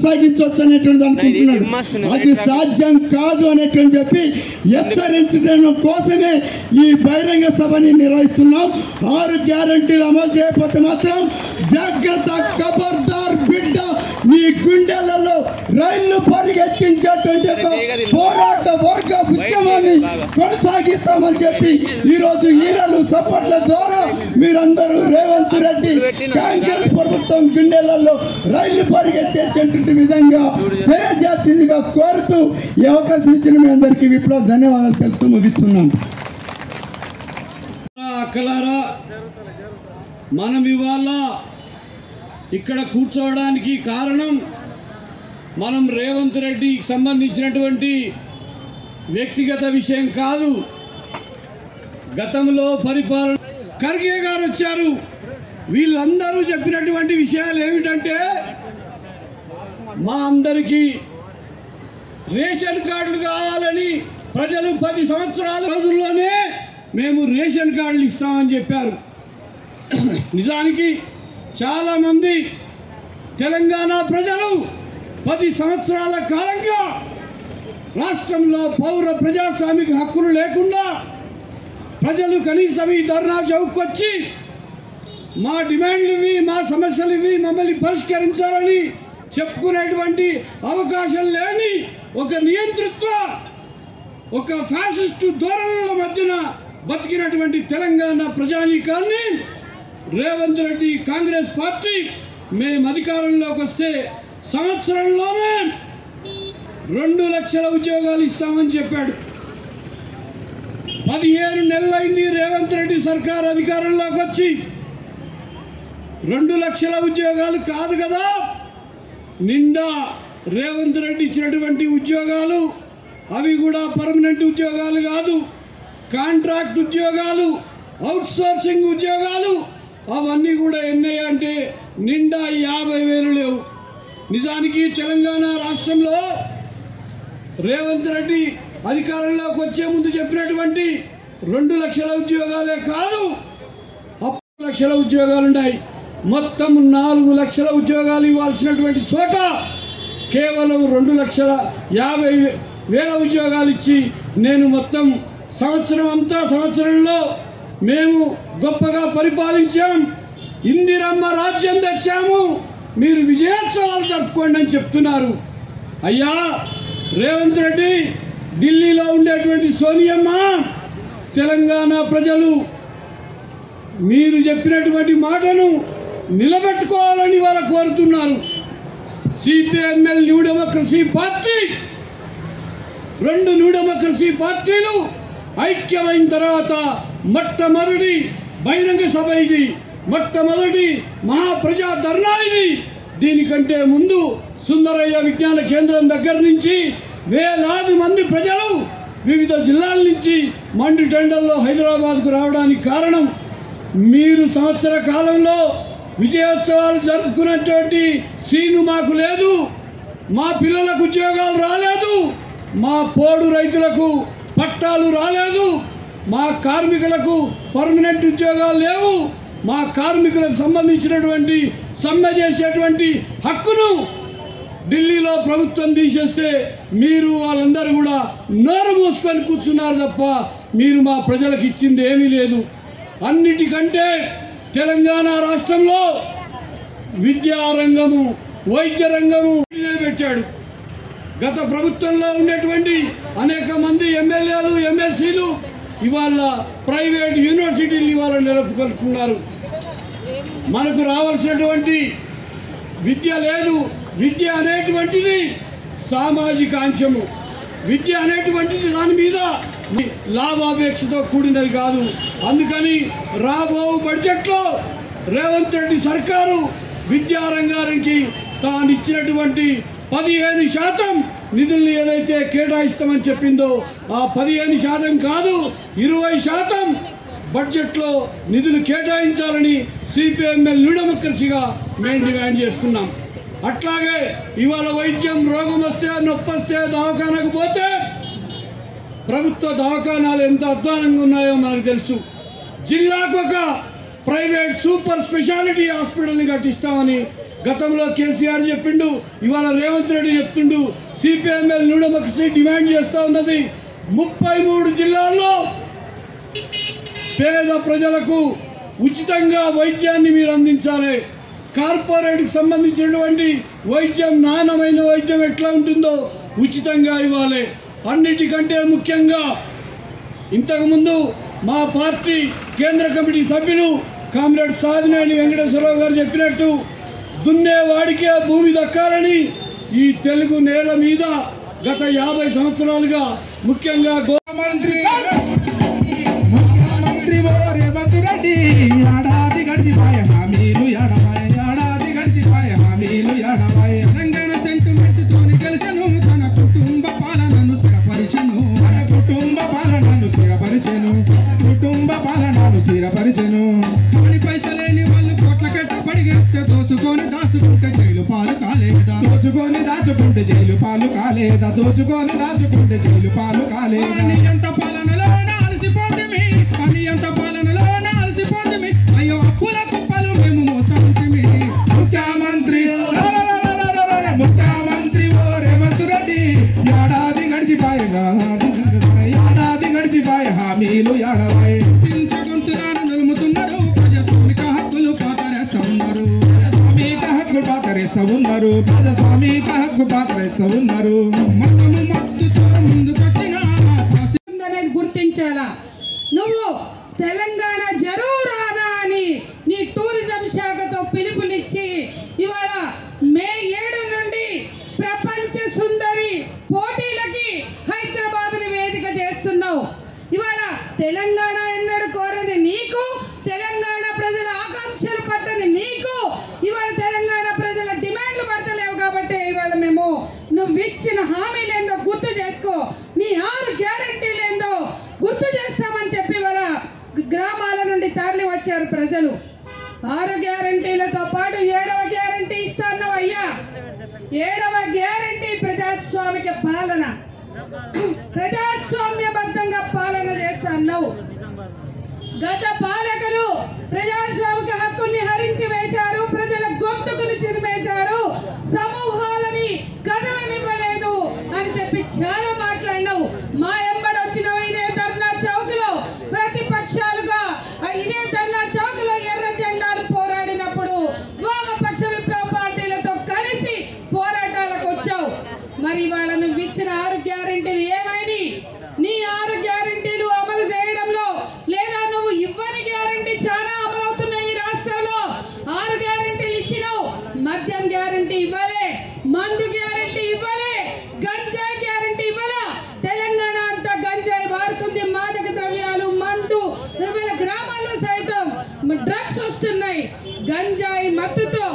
కొనసాగించవచ్చు అనేటువంటి అనుకుంటున్నాడు. అది సాధ్యం కాదు అనేటువంటి చెప్పి హెచ్చరించడం కోసమే ఈ బహిరంగ సభని నిర్వహిస్తున్నాం. 6 గ్యారంటీలు అమలు చేయకపోతే మాత్రం జాగ్రత్త, ఖబర్దార్ బిడ్డ, నీ గుండెలలో రైళ్లు పరిగెత్తించేటువంటి పోరాట వర్గ ఉద్యమాన్ని కొనసాగిస్తామని చెప్పి ఈరోజు ఈరలు సపోర్ట్ల ద్వారా మీరందరూ రేవంత్ రెడ్డి కాంగ్రెస్ ప్రభుత్వం గుండెలలో రైళ్లు పరిగెత్తేటువంటి విధంగా తెలియజేసిందిగా కోరుతూ ఈ అవకాశం ఇచ్చిన మీ అందరికీ విప్లవ ధన్యవాదాలు తెలుపుతూ ముగిస్తున్నాం. అక్కలారా, మనం ఇవాళ ఇక్కడ కూర్చోవడానికి కారణం మనం రేవంత్ రెడ్డికి సంబంధించినటువంటి వ్యక్తిగత విషయం కాదు. గతంలో పరిపాలన ఖర్గే గారు వచ్చారు. వీళ్ళందరూ చెప్పినటువంటి విషయాలు ఏమిటంటే మా అందరికీ రేషన్ కార్డులు కావాలని ప్రజలు 10 సంవత్సరాల రోజుల్లోనే మేము రేషన్ కార్డులు ఇస్తామని చెప్పారు. నిజానికి చాలామంది తెలంగాణ ప్రజలు 10 సంవత్సరాల కాలంగా రాష్ట్రంలో పౌర ప్రజాస్వామిక హక్కులు లేకుండా ప్రజలు కనీసం ఈ ధర్నా చౌక్కొచ్చి మా డిమాండ్లు ఇవి, మా సమస్యలు ఇవి, మమ్మల్ని పరిష్కరించాలని చెప్పుకునేటువంటి అవకాశం లేని ఒక నియంతృత్వ, ఒక ఫ్యాసిస్టు ధోరణుల మధ్యన బతికినటువంటి తెలంగాణ ప్రజానీకాన్ని రేవంత్ రెడ్డి కాంగ్రెస్ పార్టీ మేము అధికారంలోకి వస్తే సంవత్సరంలోనే 2 లక్షల ఉద్యోగాలు ఇస్తామని చెప్పాడు. 17 నెలలైంది రేవంత్ రెడ్డి సర్కార్ అధికారంలోకి వచ్చి. 2 లక్షల ఉద్యోగాలు కాదు కదా, నిండా రేవంత్ రెడ్డి ఇచ్చినటువంటి ఉద్యోగాలు, అవి కూడా పర్మనెంట్ ఉద్యోగాలు కాదు, కాంట్రాక్ట్ ఉద్యోగాలు, అవుట్సోర్సింగ్ ఉద్యోగాలు, అవన్నీ కూడా ఎన్ని అంటే నిండా 50,000 లేవు. నిజానికి తెలంగాణ రాష్ట్రంలో రేవంత్ రెడ్డి అధికారంలోకి వచ్చే ముందు చెప్పినటువంటి 2 లక్షల ఉద్యోగాలే కాదు, 10 లక్షల ఉద్యోగాలు ఉన్నాయి. మొత్తం 4 లక్షల ఉద్యోగాలు ఇవ్వాల్సినటువంటి చోట కేవలం 2,50,000 ఉద్యోగాలు ఇచ్చి నేను మొత్తం సంవత్సరంలో మేము గొప్పగా పరిపాలించాం, ఇందిరమ్మ రాజ్యం తెచ్చాము, మీరు విజయోత్సవాలు జరుపుకోండి అని చెప్తున్నారు. అయ్యా రేవంత్ రెడ్డి, ఢిల్లీలో ఉండేటువంటి సోనియమ్మ, తెలంగాణ ప్రజలు మీరు చెప్పినటువంటి మాటను నిలబెట్టుకోవాలని వాళ్ళు కోరుతున్నారు. CPML new democracy party, 2 new democracy పార్టీలు ఐక్యమైన తర్వాత మొట్టమొదటి బహిరంగ సభ ఇది, మొట్టమొదటి మహాప్రజా ధర్నా ఇది. దీనికంటే ముందు సుందరయ్య విజ్ఞాన కేంద్రం దగ్గర నుంచి వేలాది మంది ప్రజలు వివిధ జిల్లాల నుంచి మండి టెండర్లో హైదరాబాద్కు రావడానికి కారణం మీరు సంవత్సర కాలంలో విజయోత్సవాలు జరుపుకున్నటువంటి సీను మాకు లేదు, మా పిల్లలకు ఉద్యోగాలు రాలేదు, మా పోడు రైతులకు పట్టాలు రాలేదు, మా కార్మికులకు పర్మనెంట్ ఉద్యోగాలు లేవు, మా కార్మికులకు సంబంధించినటువంటి సమ్మె చేసేటువంటి హక్కును ఢిల్లీలో ప్రభుత్వం తీసేస్తే మీరు వాళ్ళందరూ కూడా నోరు మూసుకొని కూర్చున్నారు తప్ప మీరు మా ప్రజలకు ఇచ్చింది ఏమీ లేదు. అన్నిటికంటే తెలంగాణ రాష్ట్రంలో విద్యారంగము, వైద్య రంగము పెట్టాడు. గత ప్రభుత్వంలో ఉండేటువంటి అనేక మంది ఎమ్మెల్యేలు, ఎమ్మెల్సీలు ఇవాళ ప్రైవేట్ యూనివర్సిటీలు ఇవాళ నిలుపుకొల్పుకున్నారు. మనకు రావాల్సినటువంటి విద్య లేదు. విద్య అనేటువంటిది సామాజిక అంశము. విద్య అనేటువంటిది దాని మీద లాభాపేక్షతో కూడినది కాదు. అందుకని రాబో బడ్జెట్లో రేవంత్ రెడ్డి సర్కారు విద్యారంగానికి తాను ఇచ్చినటువంటి 15% నిధుల్ని ఏదైతే కేటాయిస్తామని చెప్పిందో ఆ 15% కాదు 20% బడ్జెట్లో నిధులు కేటాయించాలని సిపిఎంఎల్ న్యూ డెమోక్రసీగా మేము డిమాండ్ చేస్తున్నాం. అట్లాగే ఇవాళ వైద్యం, రోగం వస్తే, నొప్పి వస్తే దవాఖానకు పోతే ప్రభుత్వ దవాఖానాలు ఎంత అధ్వానంగా ఉన్నాయో మనకు తెలుసు. జిల్లాకు ఒక ప్రైవేట్ సూపర్ స్పెషాలిటీ హాస్పిటల్ని కట్టిస్తామని గతంలో కేసీఆర్ చెప్పిండు, ఇవాళ రేవంత్ రెడ్డి చెప్తుండు. సిపిఎంఎల్ నూడమకసి డిమాండ్ చేస్తూ ఉన్నది 33 జిల్లాల్లో పేద ప్రజలకు ఉచితంగా వైద్యాన్ని మీరు అందించాలి. కార్పొరేట్కి సంబంధించినటువంటి వైద్యం, నాణ్యమైన వైద్యం ఎట్లా ఉంటుందో ఉచితంగా ఇవ్వాలి. అన్నిటికంటే ముఖ్యంగా ఇంతకుముందు మా పార్టీ కేంద్ర కమిటీ సభ్యులు కామ్రేడ్ సాదినేని వెంకటేశ్వరరావు గారు చెప్పినట్టు దున్నేవాడికే భూమి దక్కాలని ఈ తెలుగు నేల మీద గత 50 సంవత్సరాలుగా ముఖ్యంగా ముఖ్యమంత్రి రేవంత్ రెడ్డి ఏడాది గడిచిపాయ హామీలు ఏడవాయ, ఏడాది గడిచిపాయ హామీలు ఏడవాయ. తెలంగాణ సెంటిమెంట్ తోని గెలిచెను, తన కుటుంబ పాలనను స్థిరపరిచెను, తన కుటుంబ పాలనను స్థిరపరిచెను, కుటుంబ పాలనను స్థిరపరిచెను. పని పైసలేని వాళ్ళు కోట్ల కట్టబడి దోసుకొని దాచుకుంటే జైలు పాలు కాలేదా, దోచుకొని దాచుకుంటే జైలు పాలు కాలేదా, దోచుకొని దాచుకుంటే జైలు పాలు కాలేదా. ఎంత పాలనలో అలసిపోతుంది, అని ఎంత పాలనలో అలసిపోతుంది, అయ్యో అప్పుల కుప్పలు మేము మోస్తాంటిమి. ముఖ్యమంత్రి ముఖ్యమంత్రి ఓ రేవంత్ రెడ్డి ఏడాది గడిచిపాయ, ఏడాది గడిచిపాయ హామీలు ఏడవాయ. గొంతులను నిలుముతున్నారు, ప్రజాస్వామిక హక్కులు పాతరేస్తున్నారు, ప్రజాస్వామిక హక్కులు పాతరేస్తున్నారు, ప్రజాస్వామిక హక్కు పాతరేస్తున్నారు. మొత్తము మత్తుతో ముందుకొచ్చిన గుర్తించాలా. నువ్వు తెలంగాణ జరూరానా అని నీ టూరిజం శాఖతో పిలుపునిచ్చి ఇవాళ మే 7 నుండి ప్రపంచ సుందరి పోటీలకి హైదరాబాద్ని వేదిక చేస్తున్నావు. ఇవాళ తెలంగాణ ఎన్నడూ కోరని నీకు, తెలంగాణ ప్రజల ఆకాంక్షలు పట్టని నీకు, ఇవాళ తెలంగాణ ప్రజల డిమాండ్లు పడతలేవు కాబట్టి ఇవాళ మేము నువ్వు ఇచ్చిన హామీలేందో గుర్తు చేసుకో, నీ 6 గ్యారెంటీలేందో గుర్తు చేస్తామని చెప్పి ఇవాళ గ్రామాల నుండి తరలి వచ్చారు ప్రజలు. 6 గ్యారెంటీలతో పాటు 7వ గ్యారెంటీ ఇస్తాన్నావు అయ్యా. 7వ గ్యారెంటీ ప్రజాస్వామిక పాలన, ప్రజాస్వామ్యబద్ధంగా పాలన చేస్తా అన్నావు. గత పాలకులు ప్రజాస్వామిక హక్కుల్ని హరించి వేశారు, ప్రజల గొంతుకుని చిదిమేశారు, సమూహాలని కదలనివ్వలేదు అని చెప్పి చాలా మాట్లాడినావు. మా ఎంబడి వచ్చినావు ఇదే ధర్నా చౌక్ లో, ప్రతిపక్షాలుగా ఇదే ధర్నా చౌక్ లో ఎర్ర జెండాలు పోరాడినప్పుడు వామపక్ష విప్లవ పార్టీలతో కలిసి పోరాటాలకు వచ్చావు. మరి ఇవాళ నువ్వు ఇచ్చిన 6 గ్యారెంటీలు ఏమైనా నీ 6 గ్యారెంటీలు అమలు చేయడంలో, లేదా నువ్వు ఇవ్వని గ్యారెంటీ చాలా అమలవుతున్నాయి ఈ రాష్ట్రంలో. 6 గ్యారెంటీలు ఇచ్చినావు, మద్యం గ్యారెంటీ ఇవ్వలే, మందు గ్యారెంటీ ఇవ్వలే, గంజాయి గ్యారెంటీ ఇవ్వలే. తెలంగాణ అంతా గంజాయి వాడుతుంది, మాదక ద్రవ్యాలు, మందు, ఇవాళ గ్రామాల్లో సైతం డ్రగ్స్ వస్తున్నాయి. గంజాయి మత్తుతో,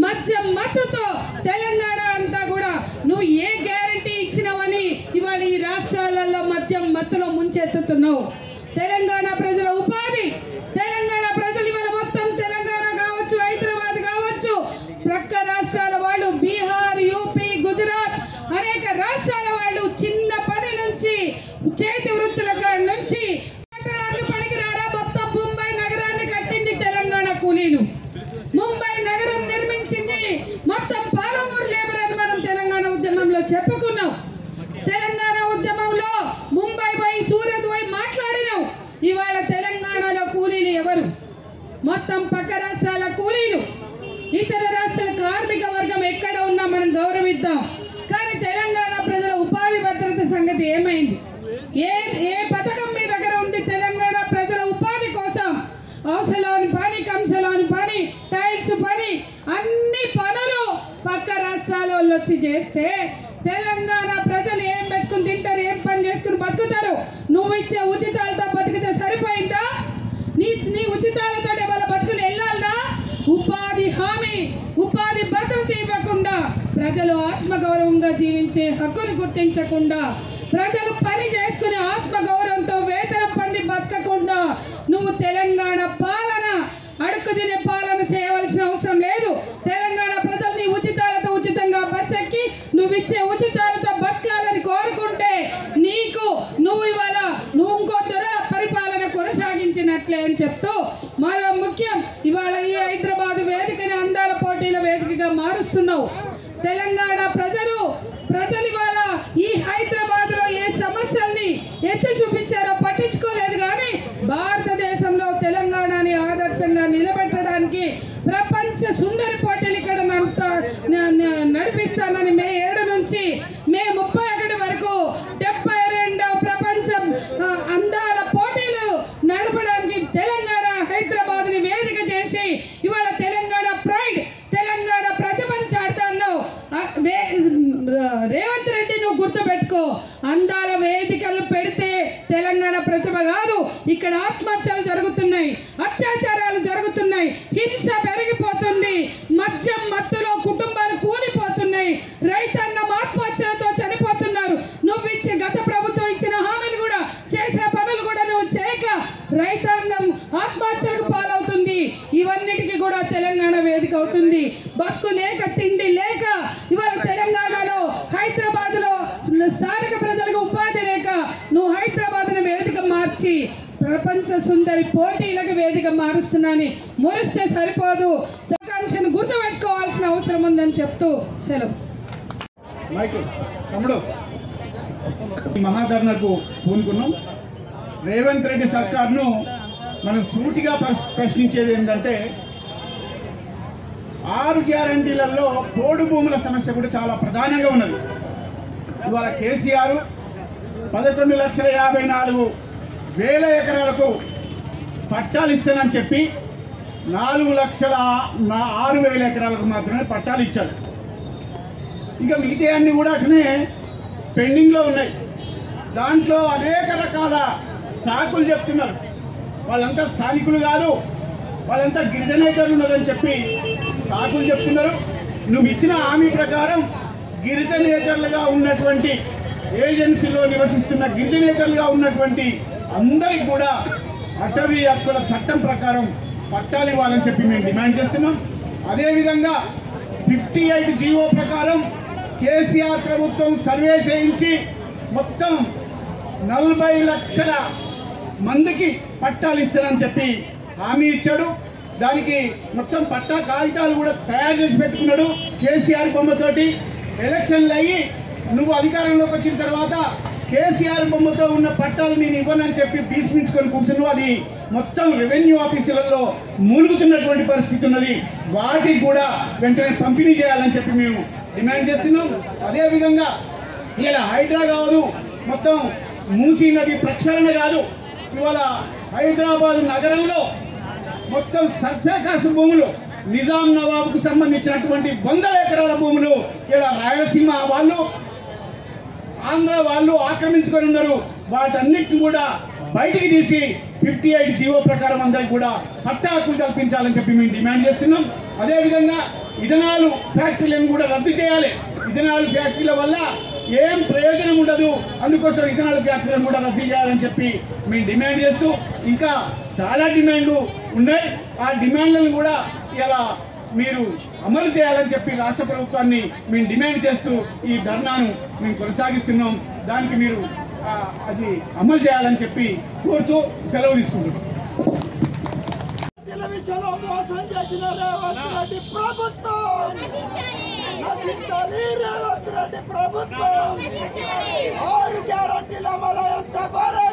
మద్యం మత్తుతో తెలంగాణ అంతా కూడా నువ్వు ఏ గ్యారెంటీ ఇచ్చినావని ఇవాళ ఈ రాష్ట్రాలలో మద్యం మత్తులో ముంచెత్తుతున్నావు. తెలంగాణ ప్రజల ఉపాధి, తెలంగాణ ప్రజలు ఇవాళ మొత్తం తెలంగాణ కావచ్చు, హైదరాబాద్ కావచ్చు, ప్రక్క రాష్ట్రాల వాళ్ళు, బీహార్, యూపీ, గుజరాత్, అనేక రాష్ట్రాల వాళ్ళు చిన్న పని నుంచి చేతి వృత్తుల నుంచి పనికి రారా. మొత్తం ముంబై నగరాన్ని కట్టింది తెలంగాణ కూలీలు, ముంబై నగరం నిర్మించింది మొత్తం పాలమూరు లేబర్ అని మనం తెలంగాణ ఉద్యమంలో చెప్పుకున్నాం. తెలంగాణ ఉద్యమంలో ముంబై పోయి, సూరత్ పోయి మాట్లాడినాం. ఇవాళ తెలంగాణలో కూలీలు ఎవరు? మొత్తం పక్క రాష్ట్రాల కూలీలు. ఇతర రాష్ట్రాల కార్మిక వర్గం ఎక్కడ ఉన్నా మనం గౌరవిద్దాం, కానీ తెలంగాణ ప్రజల ఉపాధి భద్రత సంగతి ఏమైంది? ఏ పథకం మీ దగ్గర ఉంది? తెలంగాణ ప్రజల ఉపాధి కోసం అవసరాని పని, కంసలోని పని, టైల్స్ పని, అన్ని పనులు పక్క రాష్ట్రాల వాళ్ళు వచ్చి చేస్తే తెలంగాణ ప్రజలు ఏం పెట్టుకుని తింటారు, ఏం పని చేసుకుని బతుకుతారు? నువ్వు ఇచ్చే ఉచితాలతో బతికితే సరిపోయిందా? నీ ఉచితాలతో వాళ్ళ బతుకులు వెళ్ళాలనా? ఉపాధి హామీ, ఉపాధి భద్రత ఇవ్వకుండా, ప్రజలు ఆత్మగౌరవంగా జీవించే హక్కును గుర్తించకుండా, ప్రజలు పని చేసుకునే ఆత్మగౌరవంతో వేతనం పొంది బతకకుండా నువ్వు తెలంగాణ పాలన, అడుక్కు తినే పాలన చేయవలసిన అవసరం లేదు. తెలంగాణ ప్రజలు నీ ఉచితాలతో ఉచితంగా బస్ ఎక్కి నువ్వు ఇచ్చే ఉచితాలతో బతకాలని కోరుకుంటే నువ్వు ఇవాళ ఇంకో పరిపాలన కొనసాగించినట్లే అని చెప్తూ, మరో ముఖ్యం, ఇవాళ ఈ హైదరాబాద్ వేదికని అందాల పోటీల వేదికగా చేస్తున్నావు. తెలంగాణ ప్రజలు ఇవాళ ఈ హైదరాబాద్ లో ఏ సమస్యల్ని ఎత్తి చూపించారో పట్టించుకోలేదు. కానీ భారతదేశంలో తెలంగాణని ఆదర్శంగా నిలబెట్టడానికి ప్రపంచ సుందరి పోటీలు ఇక్కడ నడిపిస్తానని మే 7 నుంచి మే 31 వరకు 72వ ప్రపంచ అందాల పోటీలు నడపడానికి తెలంగాణ హైదరాబాద్ ని వేదిక చేసి ఇవాళ తెలంగాణ ప్రైడ్, తెలంగాణ ప్రతిభను చాటుతున్నావు. రేవంత్ రెడ్డి నువ్వు గుర్తుపెట్టుకో, అందాల వేదికలు పెడితే తెలంగాణ ప్రతిభ కాదు. ఇక్కడ ఆత్మహత్యలు జరుగుతున్నాయి, అత్యాచారాలు జరుగుతున్నాయి, హింస పెరిగిపోతుంది, మద్యం మత్తులో కుటుంబాలు కూలిపోతున్నాయి, రైతాంగం ఆత్మహత్యలతో చనిపోతున్నారు. నువ్వు ఇచ్చే గత ప్రభుత్వం ఇచ్చిన హామీలు కూడా చేసిన పనులు కూడా నువ్వు చేయక రైతాంగం ఆత్మహత్యలకు పాలవుతుంది. ఇవన్నిటికీ కూడా తెలంగాణ వేదిక అవుతుంది. బతుకు లేక తిండి లేక ఇవాళ తెలంగాణలో హైదరాబాద్ లో స్థానిక ప్రజలకు ఉపాధి లేక నువ్వు హైదరాబాద్ వేదిక మార్చి ప్రపంచ సుందరి పోటీలకు వేదిక మారుస్తున్నాని మురిస్తే సరిపోదు. ఆకాంక్షను గుర్తుపెట్టుకోవాల్సిన అవసరం ఉందని చెప్తూ సెలవు. తమ్ముడు, ఈ మహాధర్నకు పూనుకున్నాం. రేవంత్ రెడ్డి సర్కార్ను మనం సూటిగా ప్రశ్నించేది ఏంటంటే 6 గ్యారంటీలలో పోడు భూముల సమస్య కూడా చాలా ప్రధానంగా ఉన్నది. ఇవాళ కేసీఆర్ 11,54,000 ఎకరాలకు పట్టాలు ఇస్తానని చెప్పి 4,06,000 ఎకరాలకు మాత్రమే పట్టాలు ఇచ్చారు. ఇక మిగతా అన్ని కూడా అట్లనే పెండింగ్లో ఉన్నాయి. దాంట్లో అనేక రకాల సాకులు చెప్తున్నారు. వాళ్ళంతా స్థానికులు కాదు, వాళ్ళంతా గిరిజనేతలు ఉన్నారని చెప్పి సాకులు చెప్తున్నారు. నువ్వు ఇచ్చిన హామీ ప్రకారం గిరిజనేతలుగా ఉన్నటువంటి ఏజెన్సీలో నివసిస్తున్న గిరిజనేతలుగా ఉన్నటువంటి అందరికి కూడా అటవీ హక్కుల చట్టం ప్రకారం పట్టాలు ఇవ్వాలని చెప్పి మేము డిమాండ్ చేస్తున్నాం. అదేవిధంగా 58 జీవో ప్రకారం కేసీఆర్ ప్రభుత్వం సర్వే చేయించి మొత్తం 40 లక్షల మందికి పట్టాలు ఇస్తారని చెప్పి హామీ ఇచ్చాడు. దానికి మొత్తం పట్టా కాగితాలు కూడా తయారు చేసి పెట్టుకున్నాడు కేసీఆర్ బొమ్మతోటి. ఎలక్షన్లు అయ్యి నువ్వు అధికారంలోకి వచ్చిన తర్వాత కేసీఆర్ బొమ్మతో ఉన్న పట్టాలు నేను ఇవ్వనని చెప్పి భీష్మించుకొని కూర్చున్నావు. అది మొత్తం రెవెన్యూ ఆఫీసులలో మూలుగుతున్నటువంటి పరిస్థితి ఉన్నది. వాటికి కూడా వెంటనే పంపిణీ చేయాలని చెప్పి మేము డిమాండ్ చేస్తున్నాం. అదేవిధంగా ఇలా హైడ్రా కాదు, మొత్తం మూసీ నది ప్రక్షాళన కాదు. ఇవాళ హైదరాబాద్ నగరంలో మొత్తం సర్ఫేకాసు భూములు, నిజాం నవాబ్కు సంబంధించినటువంటి 100 ఎకరాల భూములు ఇలా రాయలసీమ వాళ్ళు, ఆంధ్ర వాళ్ళు ఆక్రమించుకొని ఉన్నారు. వాటన్నిటిని కూడా బయటికి తీసి 58 జీవో ప్రకారం అందరికి కూడా పట్టా హక్కులు కల్పించాలని చెప్పి మేము డిమాండ్ చేస్తున్నాం. అదేవిధంగా ఇథనాల్ ఫ్యాక్టరీలను కూడా రద్దు చేయాలి. ఇథనాల్ ఫ్యాక్టరీల వల్ల ఏం ప్రయోజనం ఉండదు, అందుకోసం ఇథనాల్ ఫ్యాక్టరీలను కూడా రద్దు చేయాలని చెప్పి మేము డిమాండ్ చేస్తూ ఇంకా చాలా డిమాండ్లు ఉన్నాయి. ఆ డిమాండ్లను కూడా ఇలా మీరు అమలు చేయాలని చెప్పి రాష్ట్ర ప్రభుత్వాన్ని మేము డిమాండ్ చేస్తూ ఈ ధర్నాను మేము కొనసాగిస్తున్నాం. దానికి మీరు అది అమలు చేయాలని చెప్పి కోరుతూ సెలవు తీసుకుంటున్నాం. విషయంలో మోసం చేసిన రేవంత్ రెడ్డి ప్రభుత్వం నశించాలి. రేవంత్ రెడ్డి ప్రభుత్వం 6 గ్యారంటీల అమలు ఎంత భారీ